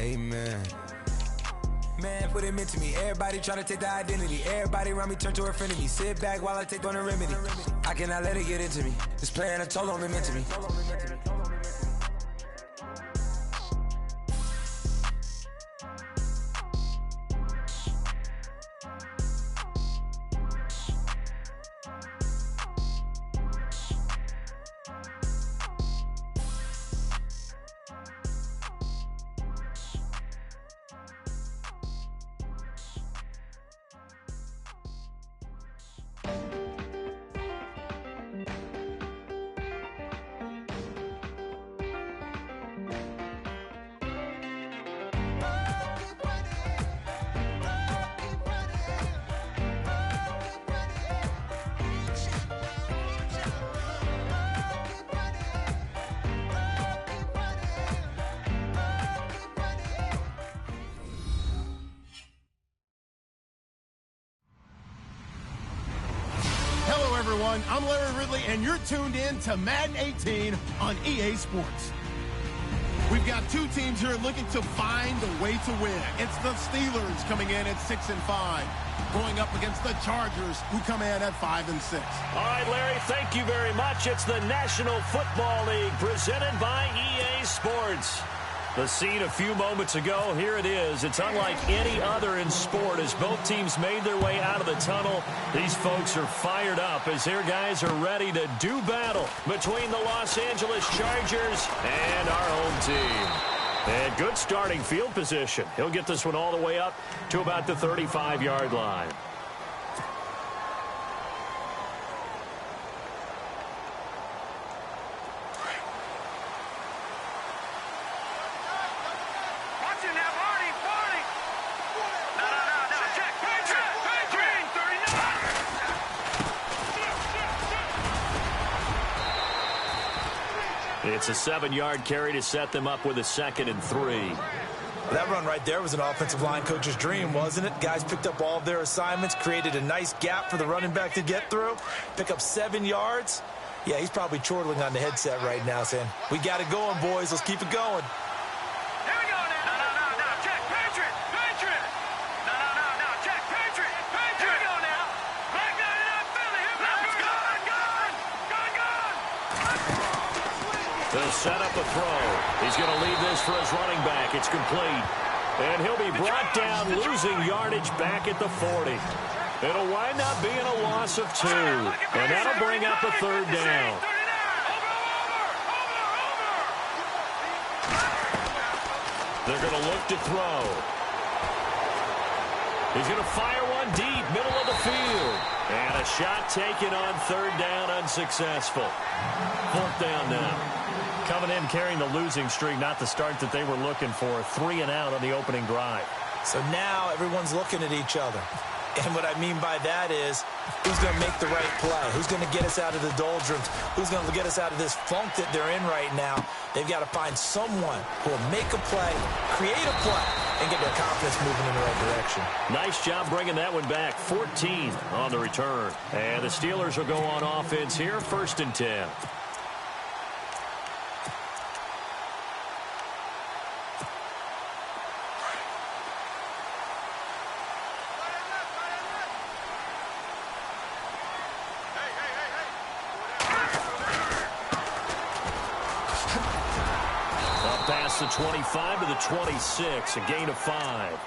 Amen. Man, put him into me. Everybody trying to take the identity. Everybody around me turn to a friend of me. Sit back while I take on the remedy. I cannot let it get into me. This playing a toll on me mentally. Everyone, I'm Larry Ridley, and you're tuned in to Madden 18 on EA Sports. We've got two teams here looking to find a way to win. It's the Steelers coming in at 6-5, going up against the Chargers, who come in at 5-6. All right, Larry, thank you very much. It's the National Football League presented by EA Sports. The scene a few moments ago, here it is. It's unlike any other in sport as both teams made their way out of the tunnel. These folks are fired up as their guys are ready to do battle between the Los Angeles Chargers and our home team. And good starting field position. He'll get this one all the way up to about the 35-yard line. It's a 7-yard carry to set them up with a 2nd and 3. That run right there was an offensive line coach's dream, wasn't it? Guys picked up all of their assignments, created a nice gap for the running back to get through, pick up 7 yards. Yeah, he's probably chortling on the headset right now saying, we got it going, boys. Let's keep it going. Here we go now. No. Check. Patriot. No. Check. Patriot. Here we go now. Back down in that Philly. Here we go. They'll set up a throw. He's going to leave this for his running back. It's complete. And he'll be brought down, losing yardage back at the 40. It'll wind up being a loss of 2. And that'll bring up a 3rd down. They're going to look to throw. He's going to fire one deep, middle of the field. And a shot taken on 3rd down, unsuccessful. 4th down now. Coming in carrying the losing streak, not the start that they were looking for. 3 and out on the opening drive. So now everyone's looking at each other. And what I mean by that is, who's going to make the right play? Who's going to get us out of the doldrums? Who's going to get us out of this funk that they're in right now? They've got to find someone who will make a play, create a play, and get their confidence moving in the right direction. Nice job bringing that one back. 14 on the return. And the Steelers will go on offense here, 1st and 10. The 25 to the 26, a gain of 5.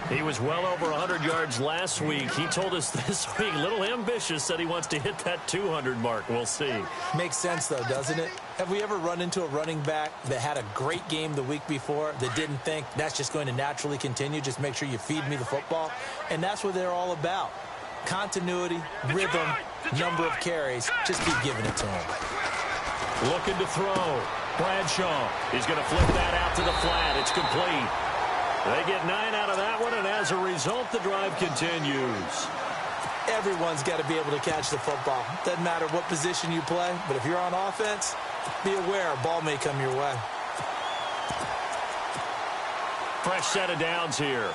He was well over 100 yards last week. He told us this week, a little ambitious, that he wants to hit that 200 mark. We'll see. Makes sense, though, doesn't it? Have we ever run into a running back that had a great game the week before that didn't think that's just going to naturally continue? Just make sure you feed me the football. And that's what they're all about. Continuity, rhythm, number of carries. Just keep giving it to him. Looking to throw. Bradshaw. He's going to flip that out to the flat. It's complete. They get 9 out of that one, and as a result, the drive continues. Everyone's got to be able to catch the football. Doesn't matter what position you play, but if you're on offense, be aware a ball may come your way. Fresh set of downs here.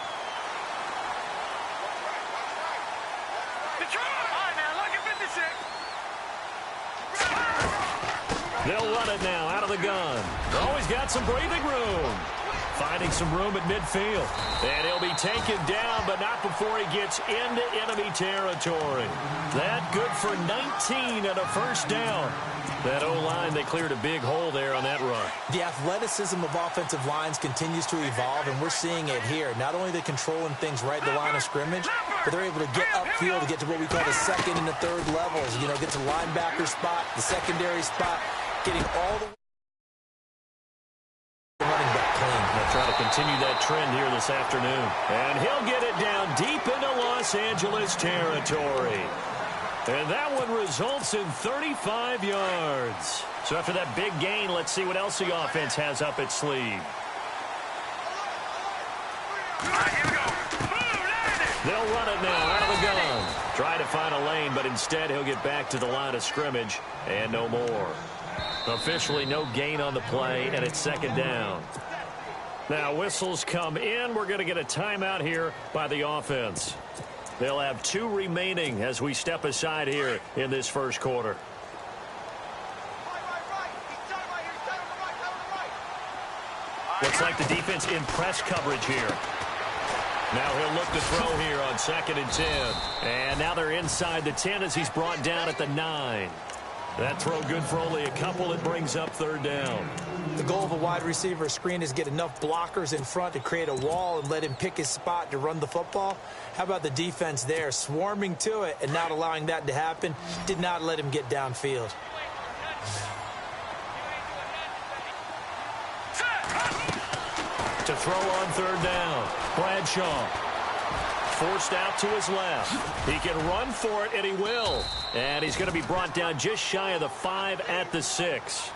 They'll run it now out of the gun. Always got some breathing room. Finding some room at midfield. And he'll be taken down, but not before he gets into enemy territory. That good for 19 and a first down. That O-line, they cleared a big hole there on that run. The athleticism of offensive lines continues to evolve, and we're seeing it here. Not only are they controlling things right at the line of scrimmage, but they're able to get upfield to get to what we call the second and the third levels. You know, get to the linebacker spot, the secondary spot, getting all the running back clean. They'll try to continue that trend here this afternoon. And he'll get it down deep into Los Angeles territory. And that one results in 35 yards. So after that big gain, let's see what else the offense has up its sleeve. They'll run it now out of the gun. Try to find a lane, but instead he'll get back to the line of scrimmage and no more. Officially no gain on the play, and it's second down. Now whistles come in. We're going to get a timeout here by the offense. They'll have 2 remaining as we step aside here in this first quarter. Looks like the defense in press coverage here. Now he'll look to throw here on 2nd and 10. And now they're inside the 10 as he's brought down at the 9. That throw good for only a couple. It brings up 3rd down. The goal of a wide receiver screen is get enough blockers in front to create a wall and let him pick his spot to run the football. How about the defense there, swarming to it and not allowing that to happen? Did not let him get downfield. To throw on 3rd down, Bradshaw. Forced out to his left. He can run for it, and he will. And he's going to be brought down just shy of the 5 at the 6.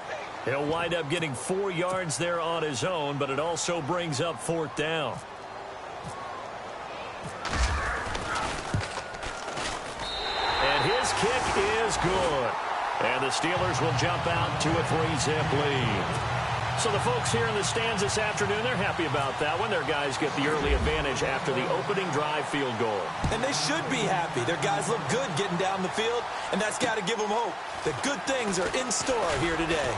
He'll wind up getting 4 yards there on his own, but it also brings up 4th down. And his kick is good. And the Steelers will jump out to a 3-zip lead. So the folks here in the stands this afternoon, they're happy about that one. Their guys get the early advantage after the opening drive field goal. And they should be happy. Their guys look good getting down the field, and that's got to give them hope. The good things are in store here today.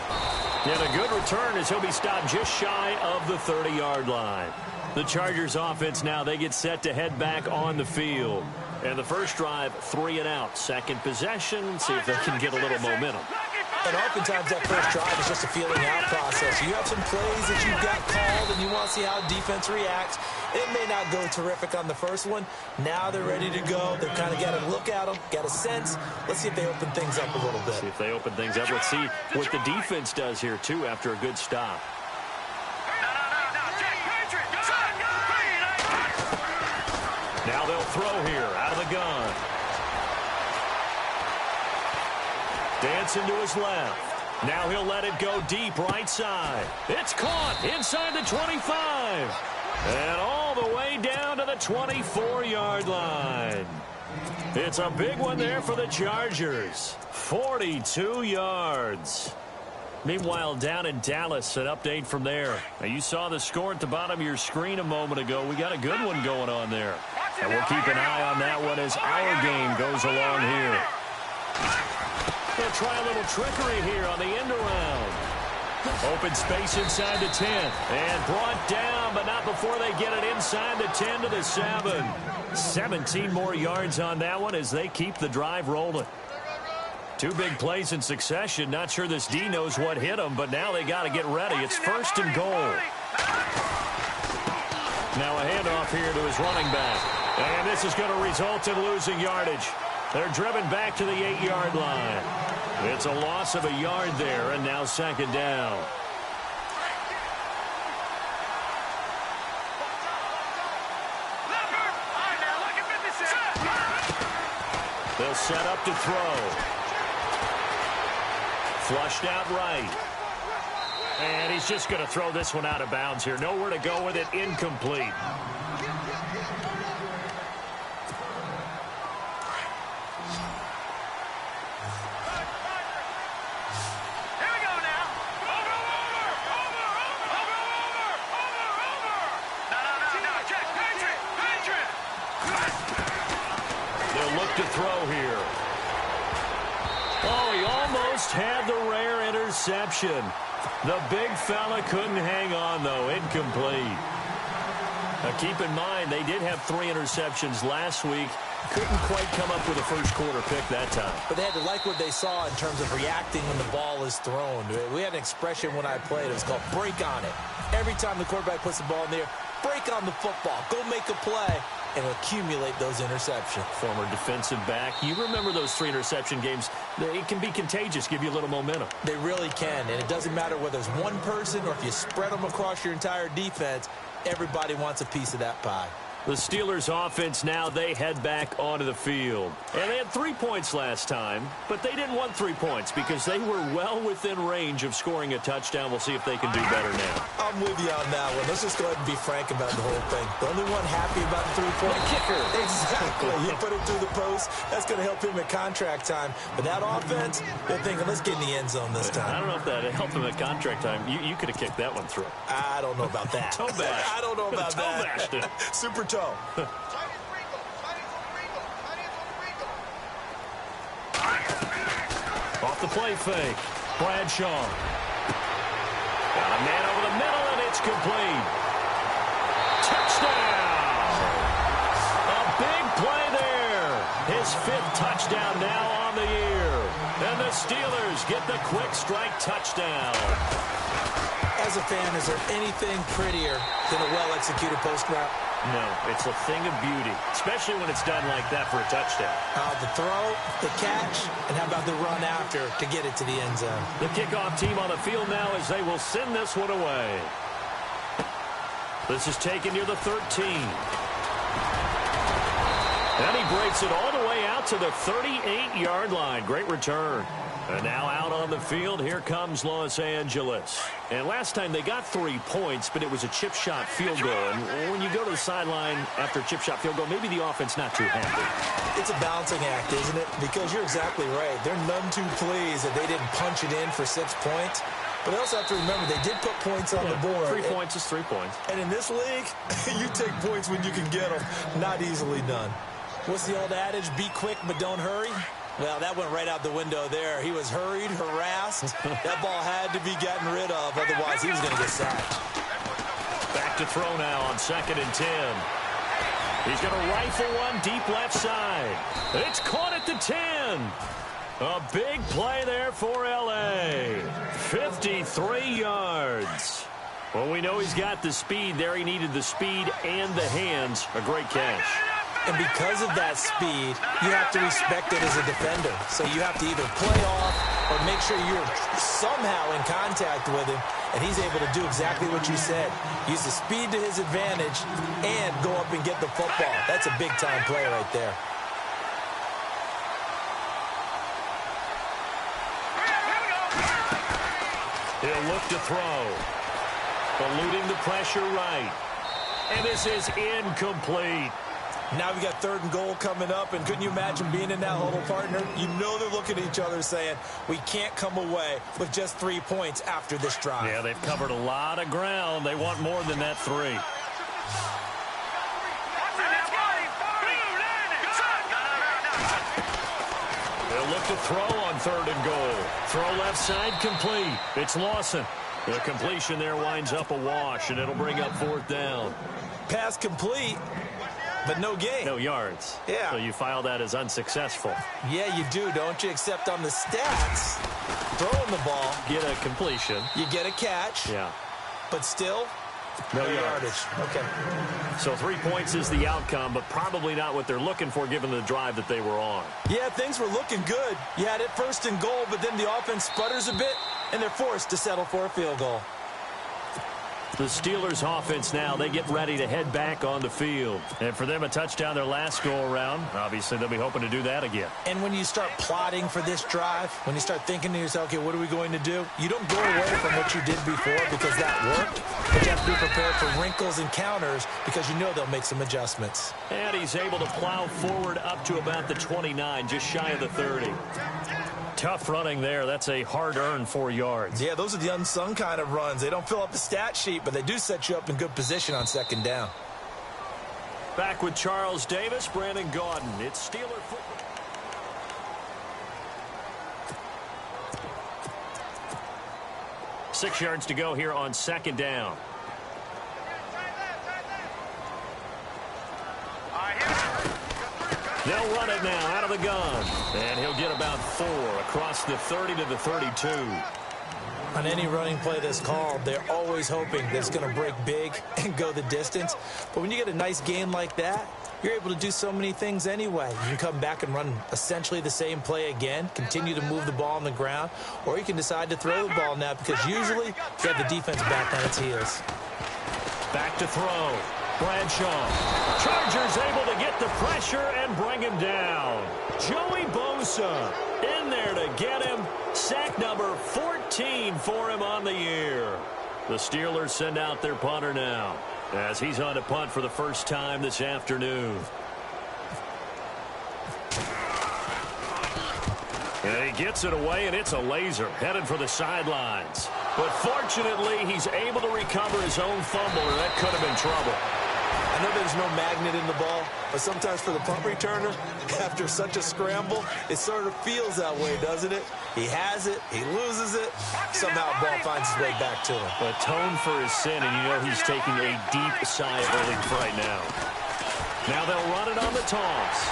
And a good return as he'll be stopped just shy of the 30-yard line. The Chargers offense now, they get set to head back on the field. And the first drive, 3 and out. Second possession, see if they can get a little momentum. And oftentimes that first drive is just a feeling out process. You have some plays that you've got called and you want to see how defense reacts. It may not go terrific on the first one. Now they're ready to go. They've kind of got to look at them, got a sense. Let's see if they open things up a little bit. See if they open things up. Let's see what the defense does here, too, after a good stop. Now they'll throw here out of the gun. Dancing to his left. Now he'll let it go deep right side. It's caught inside the 25. And all the way down to the 24-yard line. It's a big one there for the Chargers. 42 yards. Meanwhile, down in Dallas, an update from there. Now, you saw the score at the bottom of your screen a moment ago. We got a good one going on there. And we'll keep an eye on that one as our game goes along here. They'll try a little trickery here on the end around. Open space inside the 10. And brought down, but not before they get it inside the 10 to the 7. 17 more yards on that one as they keep the drive rolling. 2 big plays in succession. Not sure this D knows what hit them, but now they got to get ready. It's 1st and goal. Now a handoff here to his running back. And this is going to result in losing yardage. They're driven back to the 8-yard line. It's a loss of a yard there, and now 2nd down. They'll set up to throw. Flushed out right. And he's just going to throw this one out of bounds here. Nowhere to go with it. Incomplete. To throw here. Oh, he almost had the rare interception. The big fella couldn't hang on, though. Incomplete. Now, keep in mind, they did have 3 interceptions last week. Couldn't quite come up with a first-quarter pick that time. But they had to like what they saw in terms of reacting when the ball is thrown. We had an expression when I played. It was called break on it. Every time the quarterback puts the ball in the air, break on the football. Go make a play and accumulate those interceptions. Former defensive back. You remember those 3 interception games. It can be contagious, give you a little momentum. They really can, and it doesn't matter whether it's one person or if you spread them across your entire defense. Everybody wants a piece of that pie. The Steelers offense now, they head back onto the field. And they had 3 points last time, but they didn't want 3 points because they were well within range of scoring a touchdown. We'll see if they can do better now. I'm with you on that one. Let's just go ahead and be frank about the whole thing. The only one happy about the 3-point kicker. Exactly. He put it through the post. That's going to help him at contract time. But that offense, they're thinking, let's get in the end zone this time. I don't know if that helped him at contract time. You could have kicked that one through. I don't know about that. Toe bash. I don't know about Toe that. bashed it. Super toe. Off the play fake. Bradshaw. Got a man over the middle, and it's complete. Touchdown! A big play there. His 5th touchdown now on the year. And the Steelers get the quick strike touchdown. As a fan, is there anything prettier than a well-executed post route? No, it's a thing of beauty, especially when it's done like that for a touchdown. The throw, the catch, and how about the run after to get it to the end zone? The kickoff team on the field now as they will send this one away. This is taken near the 13. And he breaks it all the way out to the 38-yard line. Great return. And now out on the field, here comes Los Angeles. And last time they got 3 points, but it was a chip shot field goal. And when you go to the sideline after a chip shot field goal, maybe the offense not too happy. It's a balancing act, isn't it? Because you're exactly right. They're none too pleased that they didn't punch it in for 6 points. But they also have to remember they did put points on the board. 3 points is 3 points. And in this league, you take points when you can get them. Not easily done. What's the old adage? Be quick, but don't hurry. Well, that went right out the window there. He was hurried, harassed. That ball had to be gotten rid of, otherwise he was going to get sacked. Back to throw now on 2nd and 10. He's going to rifle one deep left side. It's caught at the 10. A big play there for L.A. 53 yards. Well, we know he's got the speed there. He needed the speed and the hands. A great catch. And because of that speed, you have to respect it as a defender. So you have to either play off or make sure you're somehow in contact with him, and he's able to do exactly what you said. Use the speed to his advantage and go up and get the football. That's a big-time play right there. He'll look to throw. Eluding the pressure right. And this is incomplete. Now we got 3rd and goal coming up, and couldn't you imagine being in that huddle, partner? You know they're looking at each other saying, we can't come away with just 3 points after this drive. Yeah, they've covered a lot of ground. They want more than that 3. They'll look to throw on 3rd and goal. Throw left side complete. It's Lawson. The completion there winds up a wash, and it'll bring up 4th down. Pass complete. But no gain. No yards. Yeah. So you file that as unsuccessful. Yeah, you do, don't you? Except on the stats, throwing the ball. Get a completion. You get a catch. Yeah. But still, no yardage. Okay. So 3 points is the outcome, but probably not what they're looking for given the drive that they were on. Yeah, things were looking good. You had it 1st and goal, but then the offense sputters a bit, and they're forced to settle for a field goal. The Steelers offense now, they get ready to head back on the field. And for them, a touchdown their last go-around. Obviously, they'll be hoping to do that again. And when you start plotting for this drive, when you start thinking to yourself, okay, what are we going to do? You don't go away from what you did before because that worked. But you have to be prepared for wrinkles and counters because you know they'll make some adjustments. And he's able to plow forward up to about the 29, just shy of the 30. Tough running there. That's a hard-earned 4 yards. Yeah, those are the unsung kind of runs. They don't fill up the stat sheet, but they do set you up in good position on 2nd down. Back with Charles Davis, Brandon Gaudin. It's Steeler football. 6 yards to go here on 2nd down. They'll run it now out of the gun. And he'll get about 4 across the 30 to the 32. On any running play that's called, they're always hoping that it's going to break big and go the distance. But when you get a nice gain like that, you're able to do so many things anyway. You can come back and run essentially the same play again, continue to move the ball on the ground, or you can decide to throw the ball now because usually you have the defense back on its heels. Back to throw. Bradshaw. Chargers able to get the pressure and bring him down. Joey Bosa in there to get him. Sack number 14 for him on the year. The Steelers send out their punter now as he's on to punt for the first time this afternoon. And he gets it away, and it's a laser headed for the sidelines. But fortunately, he's able to recover his own fumble, or that could have been trouble. I know there's no magnet in the ball, but sometimes for the punt returner, after such a scramble, it sort of feels that way, doesn't it? He has it, he loses it, somehow the ball finds its way back to him. Atone for his sin, and you know he's taking a deep sigh of relief right now. Now they'll run it on the toss.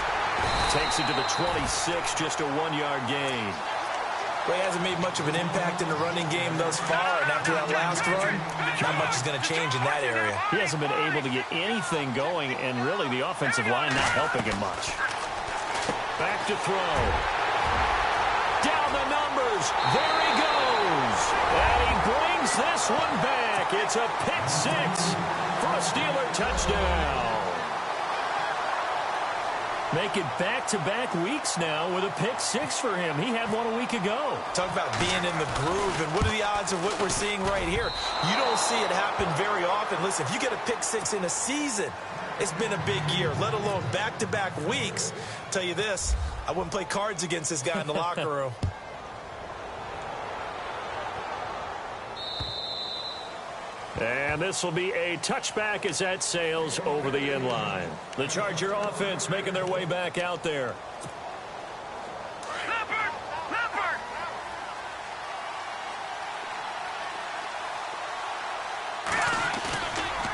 Takes it to the 26, just a 1-yard gain. Well, he hasn't made much of an impact in the running game thus far, and after that last run, not much is going to change in that area. He hasn't been able to get anything going, and really the offensive line not helping him much. Back to throw. Down the numbers. There he goes. And he brings this one back. It's a pick 6 for a Steeler touchdown. Make it back-to-back weeks now with a pick 6 for him. He had one a week ago. Talk about being in the groove, and what are the odds of what we're seeing right here? You don't see it happen very often. Listen, if you get a pick 6 in a season, it's been a big year, let alone back-to-back weeks. Tell you this, I wouldn't play cards against this guy in the locker room. And this will be a touchback as that sails over the end line. The Charger offense making their way back out there.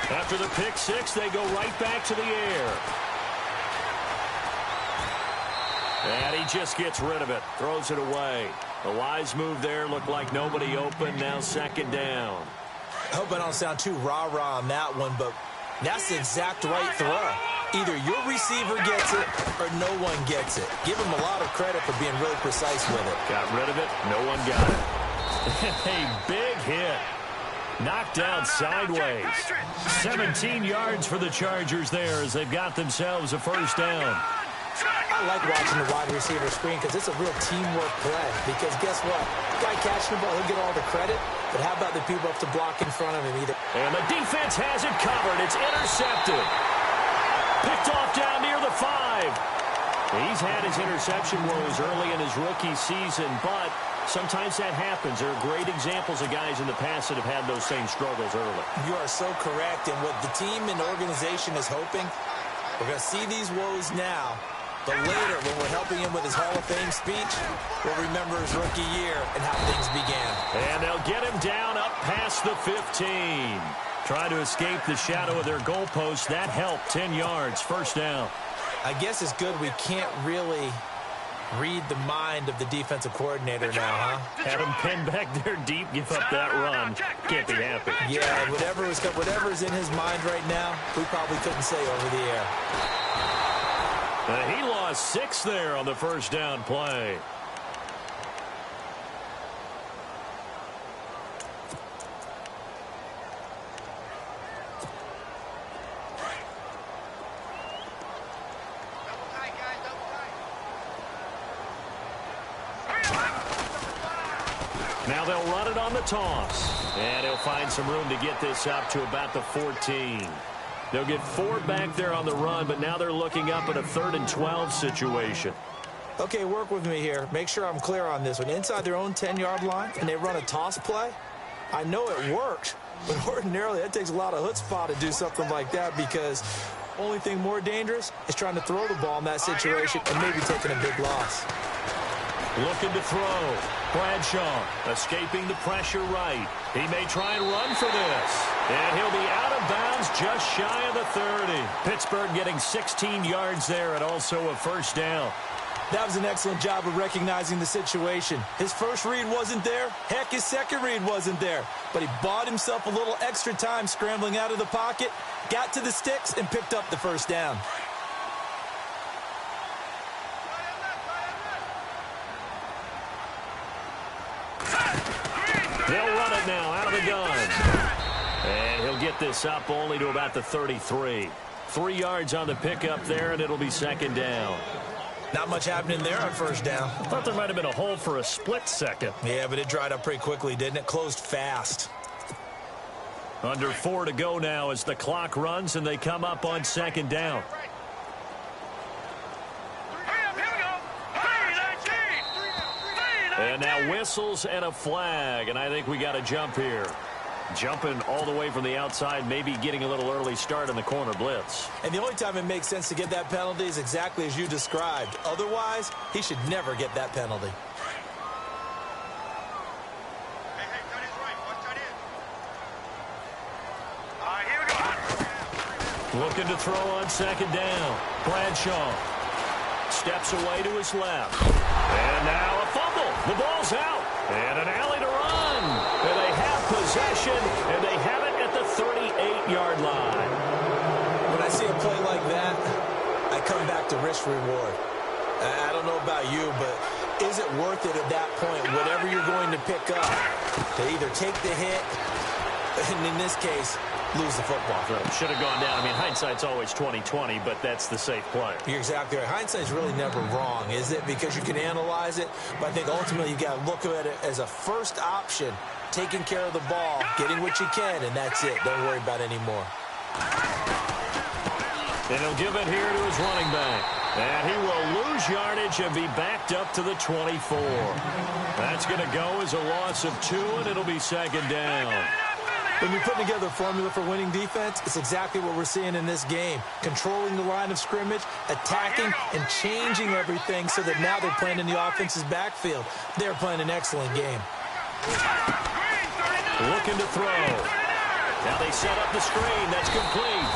After the pick 6, they go right back to the air. And he just gets rid of it, throws it away. The wise move there, looked like nobody open, now 2nd down. I hope I don't sound too rah-rah on that one, but that's the exact right throw. Either your receiver gets it or no one gets it. Give him a lot of credit for being really precise with it. Got rid of it. No one got it. A big hit. Knocked down sideways. 17 yards for the Chargers there as they've got themselves a first down. I like watching the wide receiver screen because it's a real teamwork play. Because guess what? The guy catching the ball, he'll get all the credit. But how about the people up to block in front of him either? And the defense has it covered. It's intercepted. Picked off down near the 5. He's had his interception woes early in his rookie season, but sometimes that happens. There are great examples of guys in the past that have had those same struggles early. You are so correct. And what the team and organization is hoping, we're going to see these woes now. But later, when we're helping him with his Hall of Fame speech, we'll remember his rookie year and how things began. And they'll get him down up past the 15. Trying to escape the shadow of their goalpost. That helped. 10 yards. First down. I guess it's good we can't really read the mind of the defensive coordinator now, huh? Had him pinned back there deep, give up that run. Can't be happy. Yeah, whatever's in his mind right now, we probably couldn't say over the air. He lost 6 there on the first down play. Now they'll run it on the toss. And he'll find some room to get this up to about the 14. They'll get 4 back there on the run, but now they're looking up at a 3rd and 12 situation. Okay, work with me here. Make sure I'm clear on this one. Inside their own 10-yard line, and they run a toss play. I know it worked, but ordinarily that takes a lot of chutzpah to do something like that because only thing more dangerous is trying to throw the ball in that situation and maybe taking a big loss. Looking to throw. Bradshaw escaping the pressure right. He may try and run for this. And he'll be out of bounds just shy of the 30. Pittsburgh getting 16 yards there and also a first down. That was an excellent job of recognizing the situation. His first read wasn't there. Heck, his second read wasn't there. But he bought himself a little extra time scrambling out of the pocket, got to the sticks, and picked up the first down. They'll run it now out of the gun. And he'll get this up only to about the 33. 3 yards on the pickup there, and it'll be second down. Not much happening there on first down. I thought there might have been a hole for a split second. Yeah, but it dried up pretty quickly, didn't it? Closed fast. Under 4 to go now as the clock runs, and they come up on second down. And now whistles and a flag, and I think we got a jump here. Jumping all the way from the outside, maybe getting a little early start in the corner blitz. And the only time it makes sense to get that penalty is exactly as you described. Otherwise, he should never get that penalty. Looking to throw on second down. Bradshaw steps away to his left. And now a fumble. The ball's out. And an alley to run. And they have possession, and they have it at the 38-yard line. When I see a play like that, I come back to risk-reward. I don't know about you, but is it worth it at that point, whatever you're going to pick up, to either take the hit, and in this case, lose the football? Should have gone down. I mean, hindsight's always 20/20, but that's the safe play. You're exactly right. Hindsight's really never wrong, is it? Because you can analyze it, but I think ultimately you've got to look at it as a first option, taking care of the ball, getting what you can, and that's it. Don't worry about it anymore. And he'll give it here to his running back. And he will lose yardage and be backed up to the 24. That's going to go as a loss of 2, and it'll be second down. When you're putting together a formula for winning defense, it's exactly what we're seeing in this game. Controlling the line of scrimmage, attacking, and changing everything so that now they're playing in the offense's backfield. They're playing an excellent game. Looking to throw. Now they set up the screen. That's complete.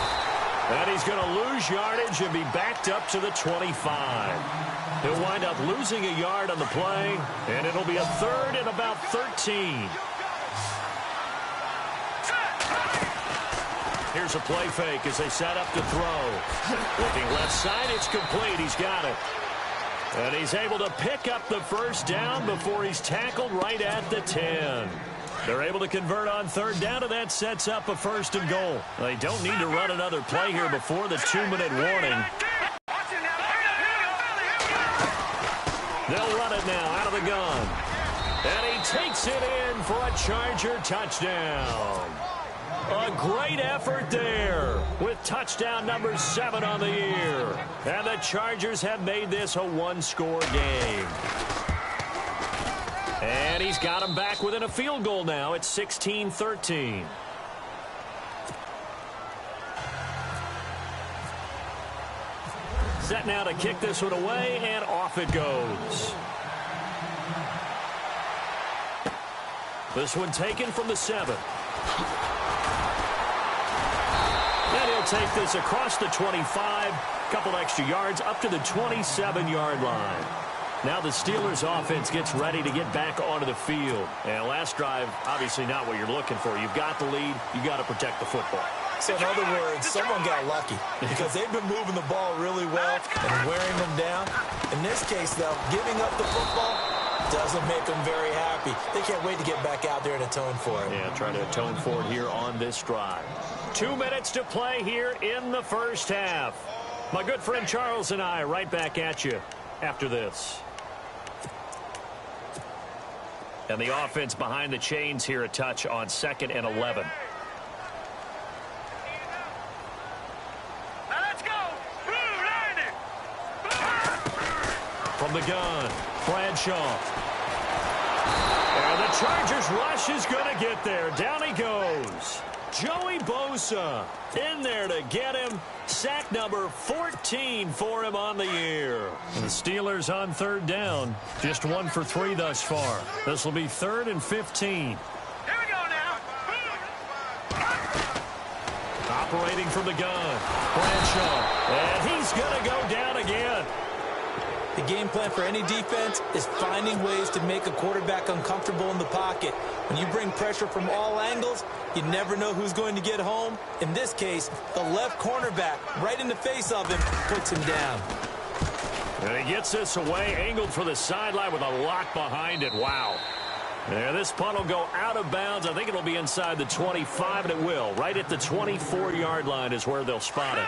And he's going to lose yardage and be backed up to the 25. He'll wind up losing a yard on the play, and it'll be a third and about 13. Here's a play fake as they set up to throw. Looking left side, it's complete. He's got it. And he's able to pick up the first down before he's tackled right at the 10. They're able to convert on third down, and that sets up a first and goal. They don't need to run another play here before the 2-minute warning. They'll run it now out of the gun. And he takes it in for a Charger touchdown. A great effort there with touchdown number 7 on the year. And the Chargers have made this a one-score game. And he's got him back within a field goal now. It's 16-13. Set now to kick this one away, and off it goes. This one taken from the 7. And he'll take this across the 25, couple extra yards up to the 27-yard line. Now the Steelers offense gets ready to get back onto the field. And last drive, obviously not what you're looking for. You've got the lead. You've got to protect the football. So in other words, someone got lucky because they've been moving the ball really well and wearing them down. In this case, though, giving up the football doesn't make them very happy. They can't wait to get back out there and atone for it. Yeah, trying to atone for it here on this drive. 2 minutes to play here in the first half. My good friend Charles and I right back at you after this. And the offense behind the chains here a touch on 2nd and 11. Now let's go. From the gun, Bradshaw. And the Chargers rush is going to get there. Down he goes. Joey Bosa in there to get him. Sack number 14 for him on the year. And the Steelers on third down. Just 1 for 3 thus far. This will be 3rd and 15. Here we go now. separating from the gun. Bradshaw, and he's going to go down again. The game plan for any defense is finding ways to make a quarterback uncomfortable in the pocket. When you bring pressure from all angles, you never know who's going to get home. In this case, the left cornerback, right in the face of him, puts him down. And he gets this away, angled for the sideline with a lock behind it. Wow. And this punt will go out of bounds. I think it'll be inside the 25, and it will. Right at the 24-yard line is where they'll spot it.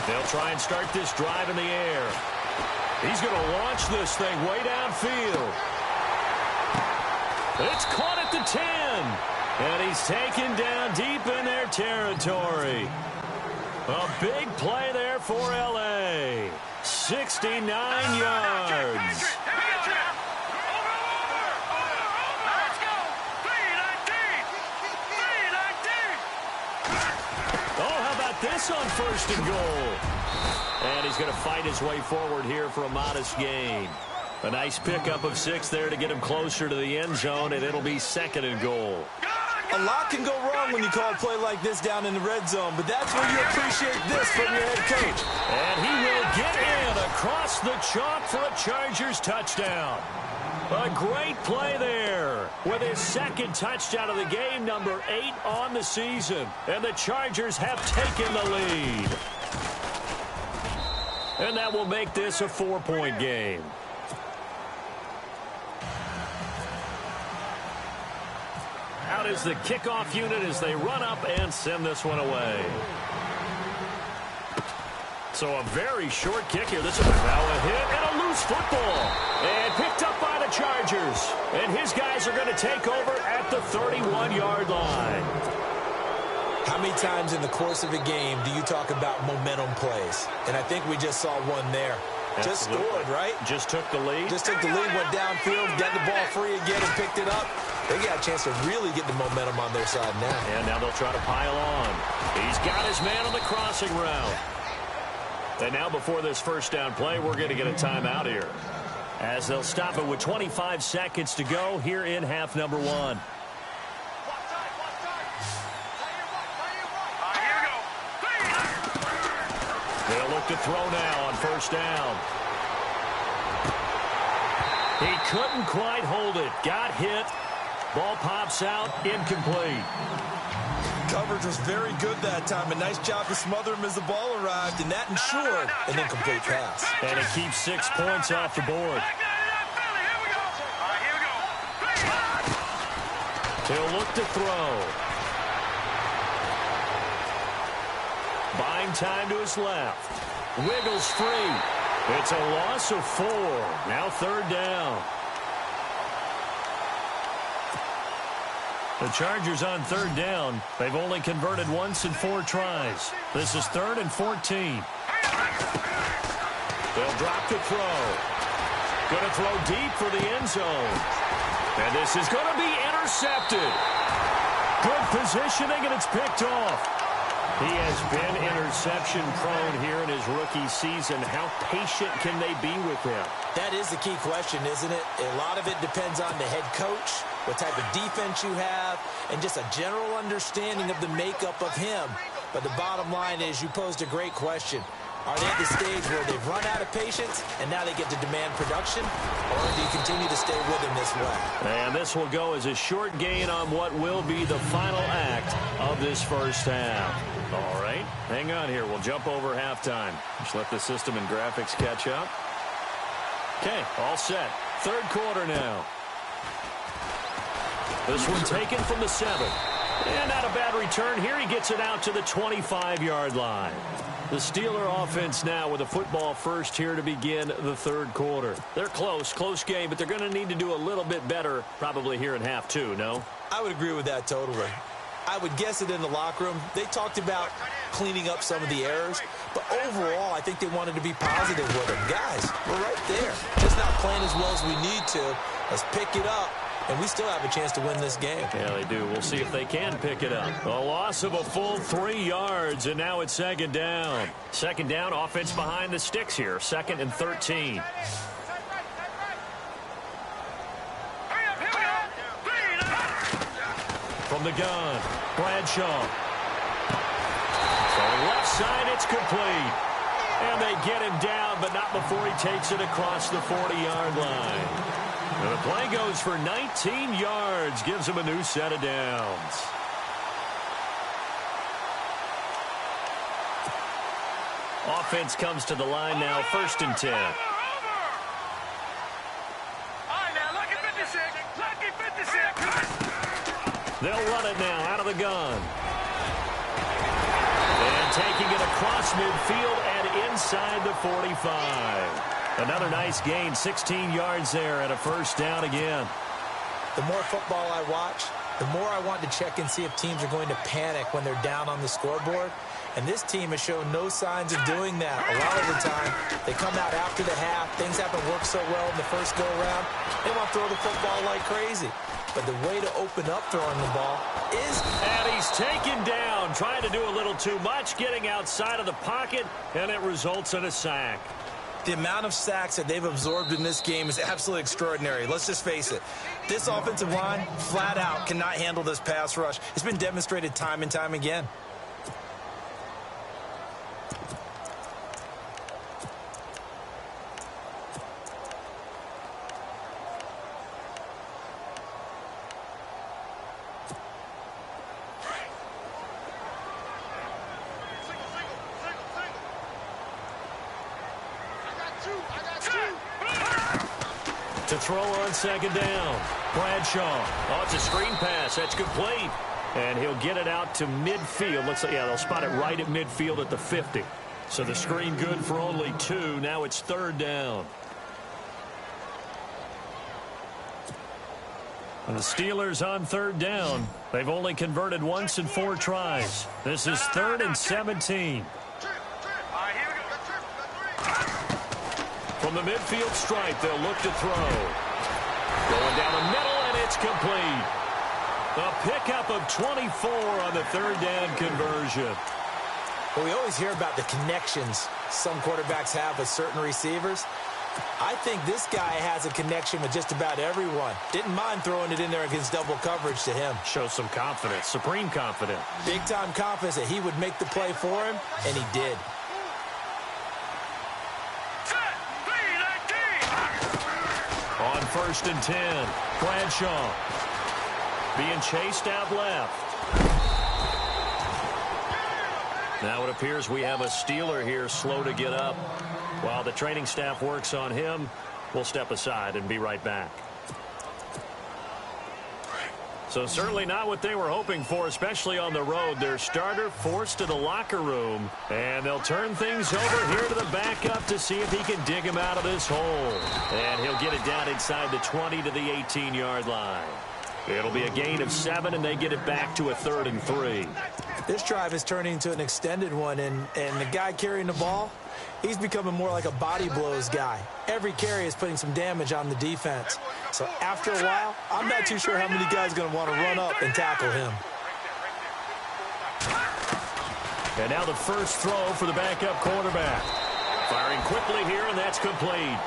They'll try and start this drive in the air. He's going to launch this thing way downfield. It's caught at the 10. And he's taken down deep in their territory. A big play there for L.A. 69 yards. This on first and goal. And he's going to fight his way forward here for a modest gain. A nice pickup of 6 there to get him closer to the end zone, and it'll be second and goal. A lot can go wrong when you call a play like this down in the red zone, but that's where you appreciate this from your head coach. And he will get in across the chalk for a Chargers touchdown. A great play there with his second touchdown of the game, number 8 on the season. And the Chargers have taken the lead. And that will make this a 4-point game. Out is the kickoff unit as they run up and send this one away. So a very short kick here. This is now a hit and a loose football. And picked up by the Chargers. And his guys are going to take over at the 31-yard line. How many times in the course of a game do you talk about momentum plays? And I think we just saw one there. Just scored, right? Just took the lead. Just took the lead, went downfield, got the ball free again, and picked it up. They got a chance to really get the momentum on their side now. And now they'll try to pile on. He's got his man on the crossing route. And now before this first down play, we're going to get a timeout here. As they'll stop it with 25 seconds to go here in half number 1. They'll look to throw now on first down. He couldn't quite hold it. Got hit. Ball pops out. Incomplete. Coverage was very good that time. A nice job to smother him as the ball arrived, and that ensured an incomplete pass. And it keeps 6 points off the board. He'll look to throw. Buying time to his left. Wiggles free. It's a loss of 4. Now third down. The Chargers on third down. They've only converted once in 4 tries. This is 3rd and 14. They'll drop to throw. Going to throw deep for the end zone. And this is going to be intercepted. Good positioning, and it's picked off. He has been interception prone here in his rookie season. How patient can they be with him? That is the key question, isn't it? A lot of it depends on the head coach, what type of defense you have, and just a general understanding of the makeup of him. But the bottom line is you posed a great question. Are they at the stage where they've run out of patience and now they get to demand production? Or do you continue to stay with him this way? And this will go as a short gain on what will be the final act of this first half. All right, hang on here. We'll jump over halftime. Just let the system and graphics catch up. Okay, all set. Third quarter now. This one taken from the 7. And not a bad return here. He gets it out to the 25-yard line. The Steeler offense now with a football first here to begin the third quarter. They're close game, but they're going to need to do a little bit better probably here in half 2, no? I would agree with that totally. I would guess it in the locker room. They talked about cleaning up some of the errors, but overall, I think they wanted to be positive with them. Guys, we're right there. Just not playing as well as we need to. Let's pick it up, and we still have a chance to win this game. Yeah, they do. We'll see if they can pick it up. A loss of a full 3 yards, and now it's second down. Second down, offense behind the sticks here. 2nd and 13. From the gun, Bradshaw. Throwing left side, it's complete. And they get him down, but not before he takes it across the 40-yard line. And the play goes for 19 yards, gives him a new set of downs. Offense comes to the line now, 1st and 10. All right, now, lucky 56. Lucky 56. They'll run it now out of the gun. And taking it across midfield and inside the 45. Another nice gain, 16 yards there and a 1st down again. The more football I watch, the more I want to check and see if teams are going to panic when they're down on the scoreboard. And this team has shown no signs of doing that. A lot of the time, they come out after the half. Things haven't worked so well in the first go-around. They want to throw the football like crazy. But the way to open up throwing the ball is... And he's taken down, trying to do a little too much, getting outside of the pocket, and it results in a sack. The amount of sacks that they've absorbed in this game is absolutely extraordinary. Let's just face it. This offensive line, flat out, cannot handle this pass rush. It's been demonstrated time and time again. To throw on 2nd down, Bradshaw. Oh, it's a screen pass. That's complete. And he'll get it out to midfield. Looks like, yeah, they'll spot it right at midfield at the 50. So the screen good for only 2. Now it's 3rd down. And the Steelers on 3rd down. They've only converted once in 4 tries. This is 3rd and 17. From the midfield stripe, they'll look to throw. Going down the middle, and it's complete. A pickup of 24 on the 3rd down conversion. Well, we always hear about the connections some quarterbacks have with certain receivers. I think this guy has a connection with just about everyone. Didn't mind throwing it in there against double coverage to him. Shows some confidence, supreme confidence. Big-time confidence that he would make the play for him, and he did. On 1st and 10, Bradshaw being chased out left. Now it appears we have a Steeler here slow to get up. While the training staff works on him, we'll step aside and be right back. So certainly not what they were hoping for, especially on the road. Their starter forced to the locker room, and they'll turn things over here to the backup to see if he can dig him out of this hole. And he'll get it down inside the 20 to the 18-yard line. It'll be a gain of 7, and they get it back to a 3rd and 3. This drive is turning into an extended one, and the guy carrying the ball, he's becoming more like a body blows guy. Every carry is putting some damage on the defense. So after a while, I'm not too sure how many guys are going to want to run up and tackle him. And now the first throw for the backup quarterback. Firing quickly here, and that's complete.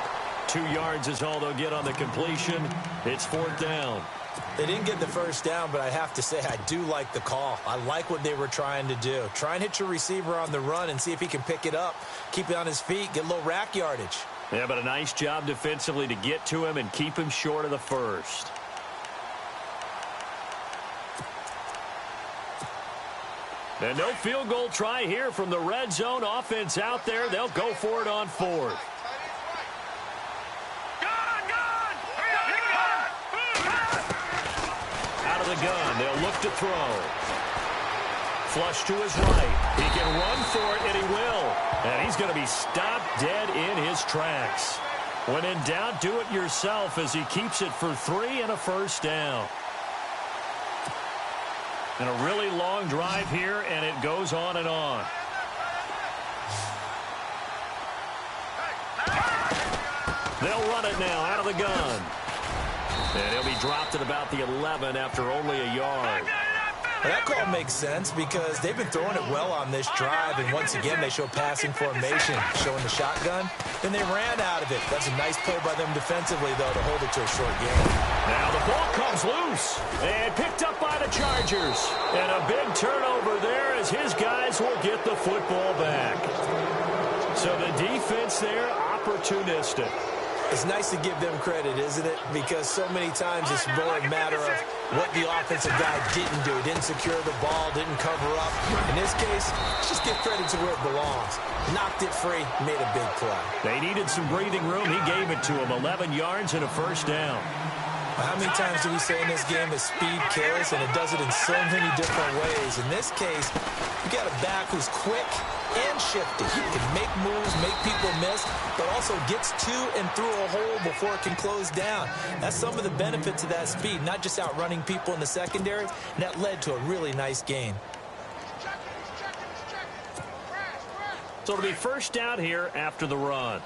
2 yards is all they'll get on the completion. It's 4th down. They didn't get the first down, but I have to say I do like the call. I like what they were trying to do. Try and hit your receiver on the run and see if he can pick it up, keep it on his feet, get a little rack yardage. Yeah, but a nice job defensively to get to him and keep him short of the first. And no field goal try here from the red zone. Offense out there. They'll go for it on 4th. The gun. They'll look to throw. Flush to his right. He can run for it, and he will. And he's going to be stopped dead in his tracks. When in doubt, do it yourself as he keeps it for 3 and a 1st down. And a really long drive here, and it goes on and on. They'll run it now out of the gun. And he'll be dropped at about the 11 after only a yard. Well, that call makes sense because they've been throwing it well on this drive, and once again, they show passing formation, showing the shotgun, and they ran out of it. That's a nice play by them defensively, though, to hold it to a short game. Now the ball comes loose and picked up by the Chargers. And a big turnover there as his guys will get the football back. So the defense there, opportunistic. It's nice to give them credit, isn't it? Because so many times it's more a matter of what the offensive guy didn't do. He didn't secure the ball, didn't cover up. In this case, just give credit to where it belongs. Knocked it free, made a big play. They needed some breathing room. He gave it to them. 11 yards and a first down. How many times do we say in this game that speed kills, and it does it in so many different ways? In this case, you got a back who's quick and shifty. He can make moves, make people miss, but also gets to and through a hole before it can close down. That's some of the benefits of that speed, not just outrunning people in the secondary, and that led to a really nice gain. So it'll be first down here after the run.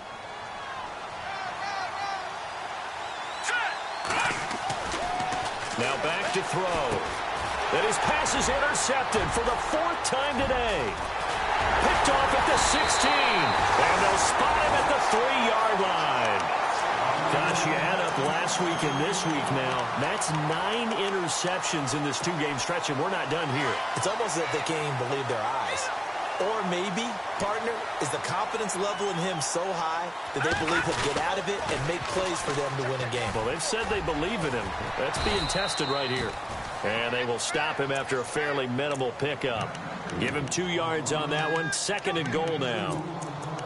Now back to throw. And his pass is intercepted for the 4th time today. Picked off at the 16. And they'll spot him at the 3-yard line. Gosh, you add up last week and this week now. That's 9 interceptions in this 2-game stretch, and we're not done here. It's almost as if they can't even believe their eyes. Or maybe, partner, is the confidence level in him so high that they believe he'll get out of it and make plays for them to win a game. Well, they've said they believe in him. That's being tested right here. And they will stop him after a fairly minimal pickup. Give him 2 yards on that one. 2nd and goal now.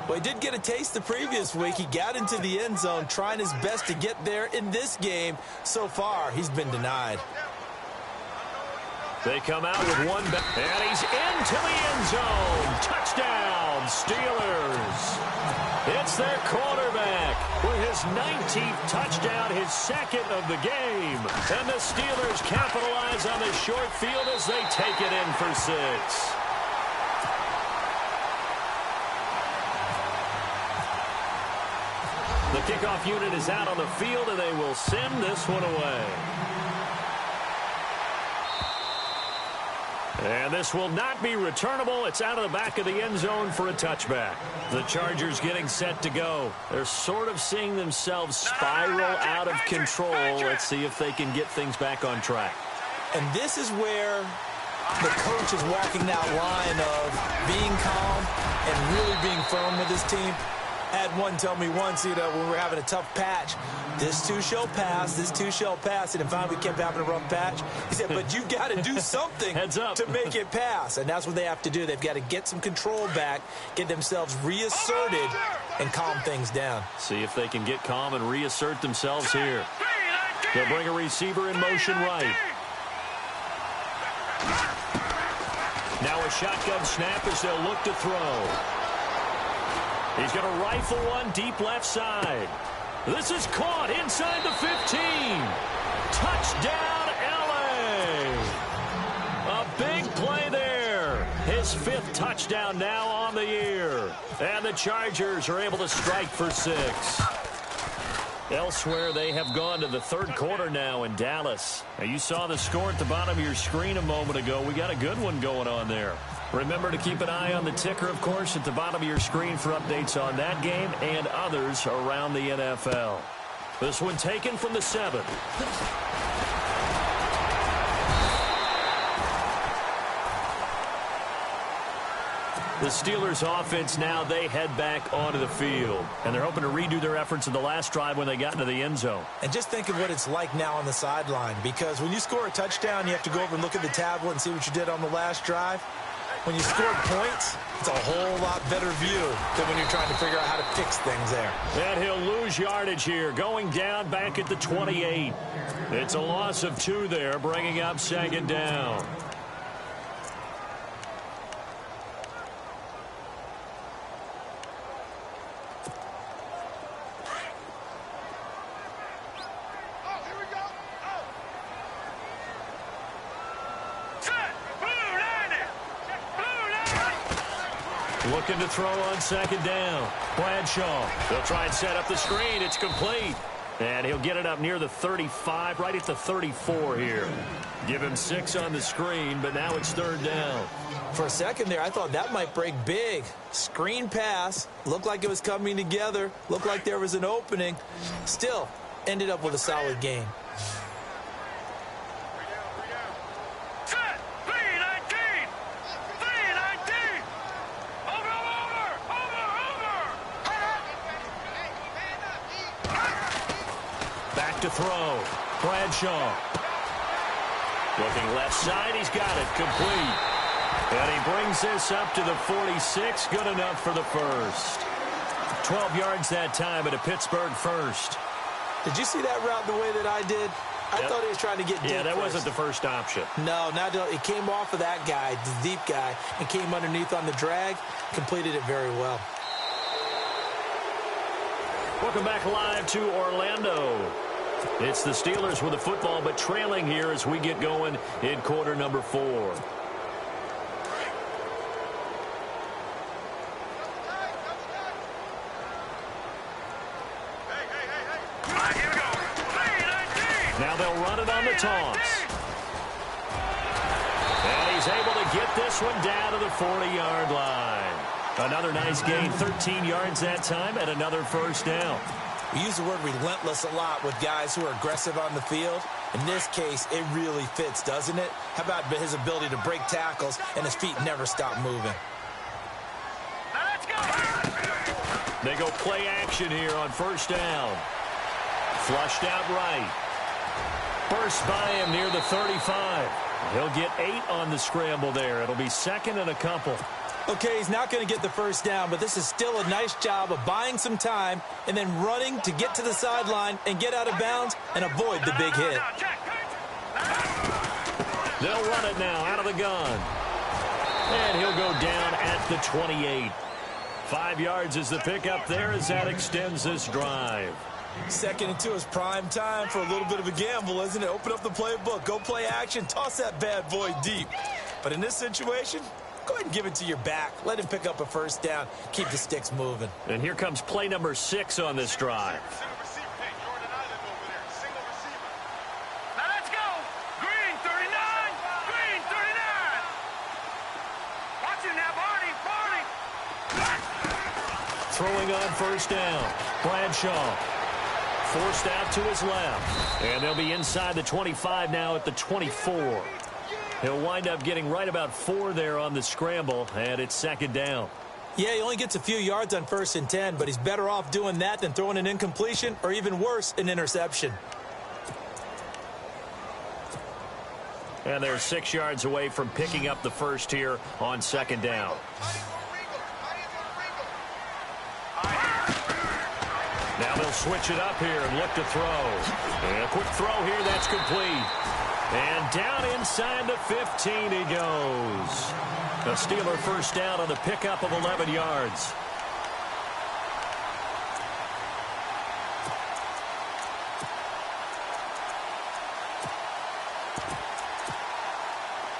Well, he did get a taste the previous week. He got into the end zone trying his best to get there in this game. So far, he's been denied. They come out with one back, and he's into the end zone. Touchdown, Steelers. It's their quarterback with his 19th touchdown, his 2nd of the game. And the Steelers capitalize on the short field as they take it in for 6. The kickoff unit is out on the field, and they will send this one away. And this will not be returnable. It's out of the back of the end zone for a touchback. The Chargers getting set to go. They're sort of seeing themselves spiral out of control. Let's see if they can get things back on track. And this is where the coach is walking that line of being calm and really being firm with his team. I had one tell me once, when we were having a tough patch, this too shall pass, this too shall pass. And finally we kept having a rough patch. He said, but you got to do something Heads up. to make it pass. And that's what they have to do. They've got to get some control back, get themselves reasserted, and calm things down. See if they can get calm and reassert themselves here. They'll bring a receiver in motion right. Now a shotgun snap as they'll look to throw. He's going to rifle one deep left side. This is caught inside the 15. Touchdown, L.A. A big play there. His 5th touchdown now on the year. And the Chargers are able to strike for 6. Elsewhere, they have gone to the 3rd quarter now in Dallas. Now, you saw the score at the bottom of your screen a moment ago. We got a good one going on there. Remember to keep an eye on the ticker, of course, at the bottom of your screen for updates on that game and others around the NFL. This one taken from the 7. The Steelers offense now, they head back onto the field. And they're hoping to redo their efforts in the last drive when they got into the end zone. And just think of what it's like now on the sideline. Because when you score a touchdown, you have to go over and look at the tablet and see what you did on the last drive. When you scored points, it's a whole lot better view than when you're trying to figure out how to fix things there. And he'll lose yardage here, going down back at the 28. It's a loss of 2 there, bringing up 2nd down. Looking to throw on 2nd down. Bradshaw. They'll try and set up the screen. It's complete. And he'll get it up near the 35, right at the 34 here. Give him 6 on the screen, but now it's 3rd down. For a second there, I thought that might break big. Screen pass. Looked like it was coming together. Looked like there was an opening. Still, ended up with a solid game. To throw. Bradshaw. Looking left side. He's got it. Complete. And he brings this up to the 46. Good enough for the first. 12 yards that time at a Pittsburgh first. Did you see that route the way that I did? I thought he was trying to get deep. Yeah, that first. wasn't the first option. No, not it came off of that guy, the deep guy, and came underneath on the drag. Completed it very well. Welcome back live to Orlando. It's the Steelers with the football, but trailing here as we get going in quarter number 4. All right, here we go. Now they'll run it on the toss. And he's able to get this one down to the 40-yard line. Another nice gain, 13 yards that time, and another first down. We use the word relentless a lot with guys who are aggressive on the field. In this case, it really fits, doesn't it? How about his ability to break tackles and his feet never stop moving? Now let's go. They go play action here on first down. Flushed out right. Burst by him near the 35. He'll get 8 on the scramble there. It'll be 2nd and a couple. Okay, he's not going to get the first down, but this is still a nice job of buying some time and then running to get to the sideline and get out of bounds and avoid the big hit. They'll run it now out of the gun. And he'll go down at the 28. 5 yards is the pickup there as that extends this drive. 2nd and 2 is prime time for a little bit of a gamble, isn't it? Open up the playbook, go play action, toss that bad boy deep. But in this situation, go ahead and give it to your back. Let him pick up a first down. Keep the sticks moving. And here comes play number 6 on this drive. Now let's go. Green 39. Green 39. Watch it now, Barney. Throwing on first down. Bradshaw. Forced out to his left. And they'll be inside the 25 now at the 24. He'll wind up getting right about 4 there on the scramble, and it's 2nd down. Yeah, he only gets a few yards on 1st and 10, but he's better off doing that than throwing an incompletion or even worse, an interception. And they're 6 yards away from picking up the first here on 2nd down. Now they'll switch it up here and look to throw. And a quick throw here, that's complete. And down inside the 15 he goes. A Steeler first down on the pickup of 11 yards.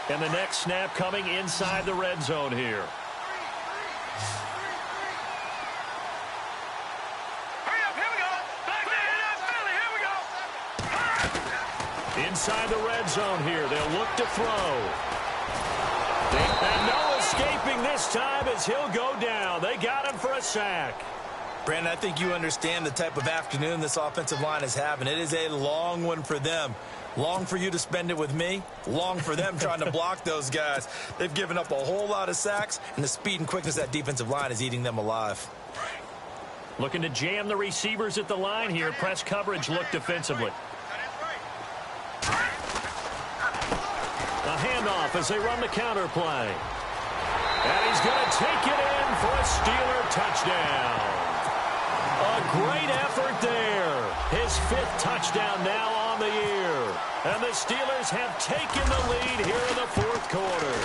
And the next snap coming inside the red zone here. Inside the red zone here. They'll look to throw. And no escaping this time as he'll go down. They got him for a sack. Brandon, I think you understand the type of afternoon this offensive line is having. It is a long one for them. Long for you to spend it with me. Long for them trying to block those guys. They've given up a whole lot of sacks, and the speed and quickness of that defensive line is eating them alive. Looking to jam the receivers at the line here. Press coverage look defensively. A handoff as they run the counter play. And he's going to take it in for a Steeler touchdown. A great effort there. His 5th touchdown now on the year. And the Steelers have taken the lead here in the 4th quarter.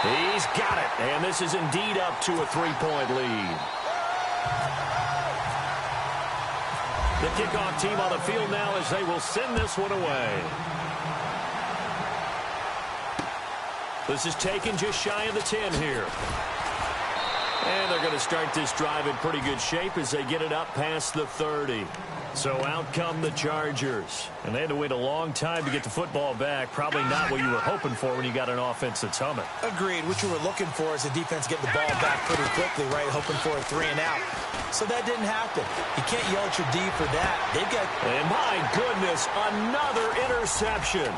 He's got it. And this is indeed up to a 3-point lead. The kickoff team on the field now as they will send this one away. This is taken just shy of the 10 here. And they're going to start this drive in pretty good shape as they get it up past the 30. So out come the Chargers. And they had to wait a long time to get the football back. Probably not what you were hoping for when you got an offense that's humming. Agreed. What you were looking for is the defense getting the ball back pretty quickly, right? Hoping for a 3 and out. So that didn't happen. You can't yell at your D for that. They've got... And my goodness, another interception.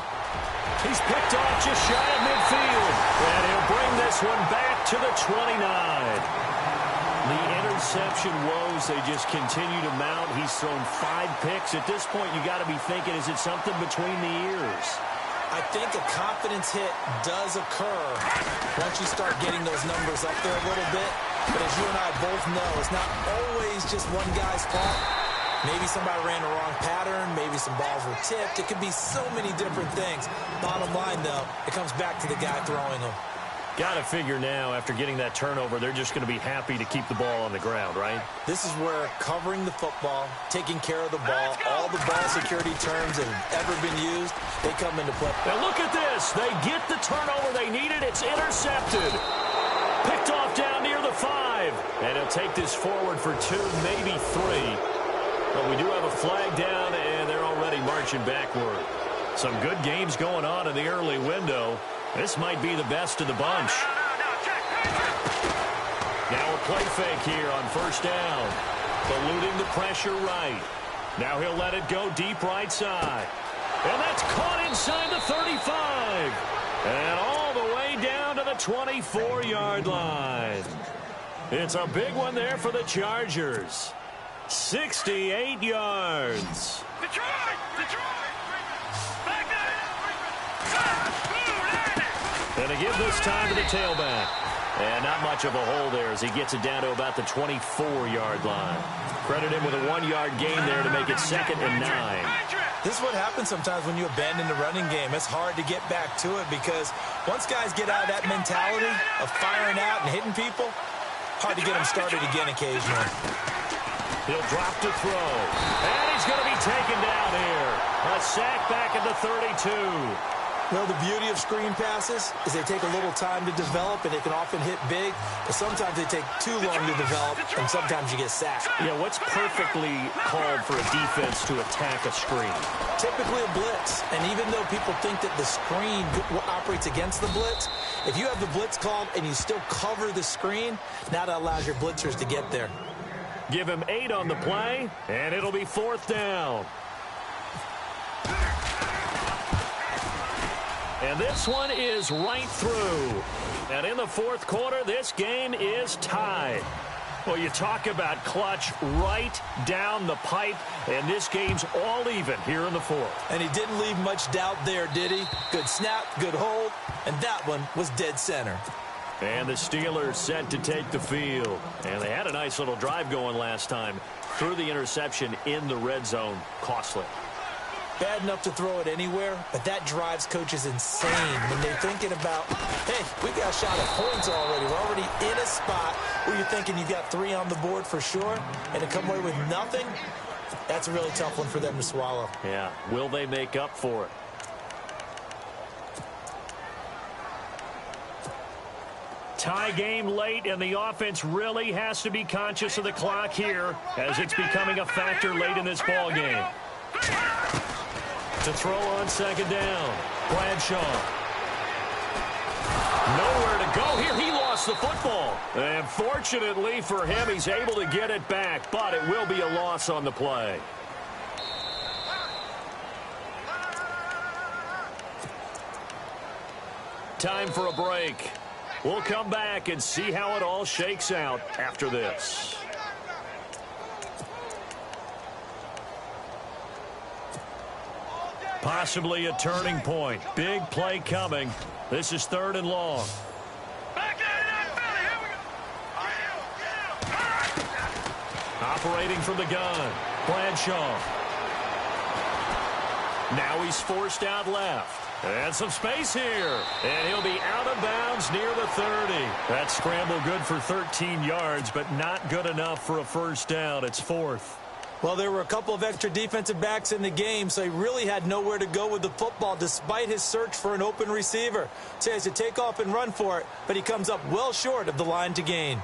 He's picked off just shy of midfield. And he'll bring this one back to the 29. The interception woes, they just continue to mount. He's thrown 5 picks. At this point, you got to be thinking, is it something between the ears? I think a confidence hit does occur once you start getting those numbers up there a little bit. But as you and I both know, it's not always just one guy's fault. Maybe somebody ran the wrong pattern. Maybe some balls were tipped. It could be so many different things. Bottom line, though, it comes back to the guy throwing them. Got to figure now, after getting that turnover, they're just going to be happy to keep the ball on the ground, right? This is where covering the football, taking care of the ball, all the ball security terms that have ever been used, they come into play. Now look at this. They get the turnover they needed. It's intercepted. Picked off down near the 5. And he'll take this forward for 2, maybe 3. But we do have a flag down, and they're already marching backward. Some good games going on in the early window. This might be the best of the bunch. Now a play fake here on first down. Eluding the pressure right. Now he'll let it go deep right side. And that's caught inside the 35. And all the way down to the 24-yard line. It's a big one there for the Chargers. 68 yards. Detroit! Back And they give this time to the tailback. And not much of a hole there as he gets it down to about the 24-yard line. Credit him with a 1-yard gain there to make it 2nd and 9. This is what happens sometimes when you abandon the running game. It's hard to get back to it because once guys get out of that mentality of firing out and hitting people, hard to get them started again occasionally. He'll drop to throw. And he's going to be taken down here. A sack back at the 32. Well, the beauty of screen passes is they take a little time to develop, and they can often hit big, but sometimes they take too long to develop, and sometimes you get sacked. Yeah, what's perfectly called for a defense to attack a screen? Typically a blitz, and even though people think that the screen operates against the blitz, if you have the blitz called and you still cover the screen, now that allows your blitzers to get there. Give him 8 on the play, and it'll be 4th down. And this one is right through. And in the 4th quarter, this game is tied. Well, you talk about clutch right down the pipe, and this game's all even here in the 4th. And he didn't leave much doubt there, did he? Good snap, good hold, and that one was dead center. And the Steelers set to take the field. And they had a nice little drive going last time. Threw the interception in the red zone. Costly. Bad enough to throw it anywhere, but that drives coaches insane when they're thinking about, hey, we've got a shot at points already. We're already in a spot where you're thinking you've got 3 on the board for sure, and to come away with nothing, that's a really tough one for them to swallow. Yeah, will they make up for it? Tie game late, and the offense really has to be conscious of the clock here as it's becoming a factor late in this ball game. To throw on 2nd down, Bradshaw. Nowhere to go here. He lost the football. And fortunately for him, he's able to get it back, but it will be a loss on the play. Time for a break. We'll come back and see how it all shakes out after this. Possibly a turning point. Big play coming. This is 3rd and long. Operating from the gun. Bradshaw. Now he's forced out left. And some space here. And he'll be out of bounds near the 30. That scramble good for 13 yards, but not good enough for a 1st down. It's 4th. Well, there were a couple of extra defensive backs in the game, so he really had nowhere to go with the football despite his search for an open receiver. So he has to take off and run for it, but he comes up well short of the line to gain.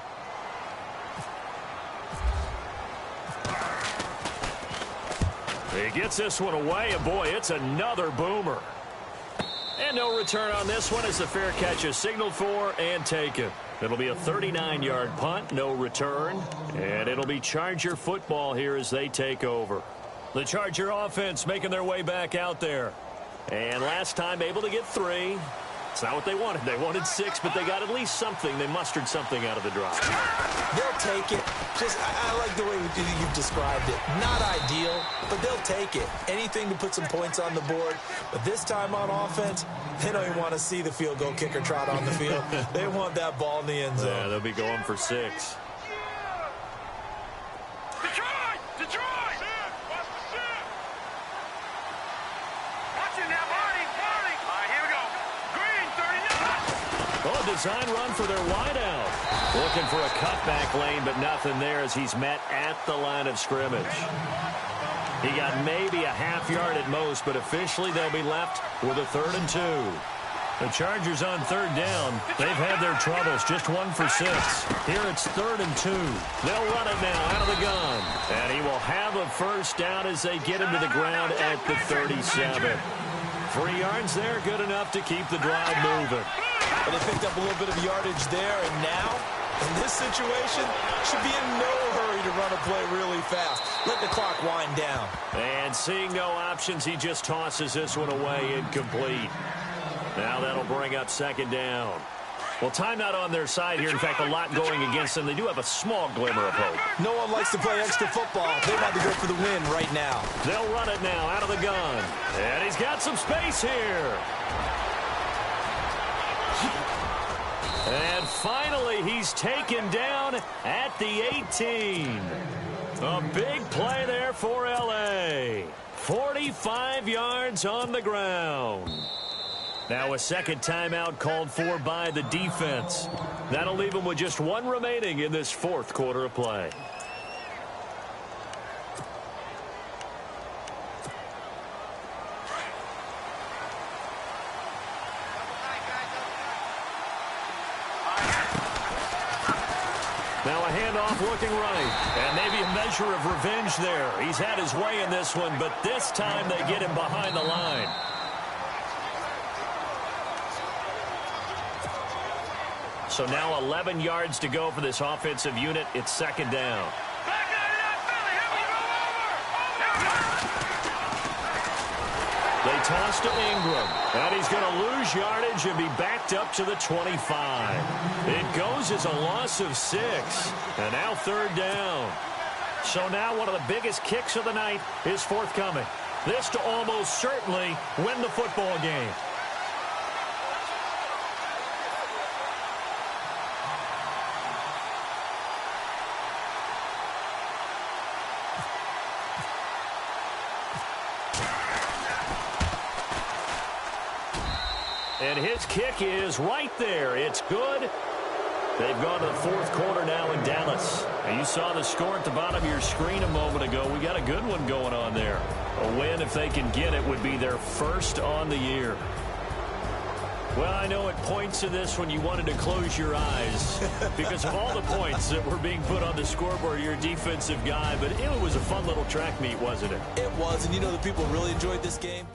He gets this one away, and boy, it's another boomer. And no return on this one as the fair catch is signaled for and taken. It'll be a 39-yard punt, no return, and it'll be Charger football here as they take over. The Charger offense making their way back out there. And last time able to get 3. It's not what they wanted. They wanted 6, but they got at least something. They mustered something out of the drive. They'll take it. I like the way you've described it. Not ideal, but they'll take it. Anything to put some points on the board. But this time on offense, they don't even want to see the field goal kicker trot on the field. They want that ball in the end zone. Yeah, they'll be going for 6. Design run for their wideout. Looking for a cutback lane, but nothing there as he's met at the line of scrimmage. He got maybe a half yard at most, but officially they'll be left with a 3rd and 2. The Chargers on 3rd down. They've had their troubles, just 1 for 6. Here it's 3rd and 2. They'll run it now out of the gun. And he will have a first down as they get him to the ground at the 37. 3 yards there, good enough to keep the drive moving. Well, they picked up a little bit of yardage there, and now, in this situation, should be in no hurry to run a play really fast. Let the clock wind down. And seeing no options, he just tosses this one away incomplete. Now that'll bring up 2nd down. Well, timeout on their side here. In fact, a lot going against them. They do have a small glimmer of hope. No one likes to play extra football. They want to go for the win right now. They'll run it now out of the gun. And he's got some space here. And finally, he's taken down at the 18. A big play there for L.A. 45 yards on the ground. Now a second timeout called for by the defense. That'll leave them with just 1 remaining in this 4th quarter of play. Now a handoff looking right. And maybe a measure of revenge there. He's had his way in this one, but this time they get him behind the line. So now 11 yards to go for this offensive unit. It's 2nd down. They toss to Ingram, and he's going to lose yardage and be backed up to the 25. It goes as a loss of 6, and now 3rd down. So now one of the biggest kicks of the night is forthcoming. This to almost certainly win the football game. And his kick is right there. It's good. They've gone to the 4th quarter now in Dallas. And you saw the score at the bottom of your screen a moment ago. We got a good one going on there. A win, if they can get it, would be their 1st on the year. Well, I know at points in this when you wanted to close your eyes because of all the points that were being put on the scoreboard. You're a defensive guy, but it was a fun little track meet, wasn't it? It was, and you know the people really enjoyed this game.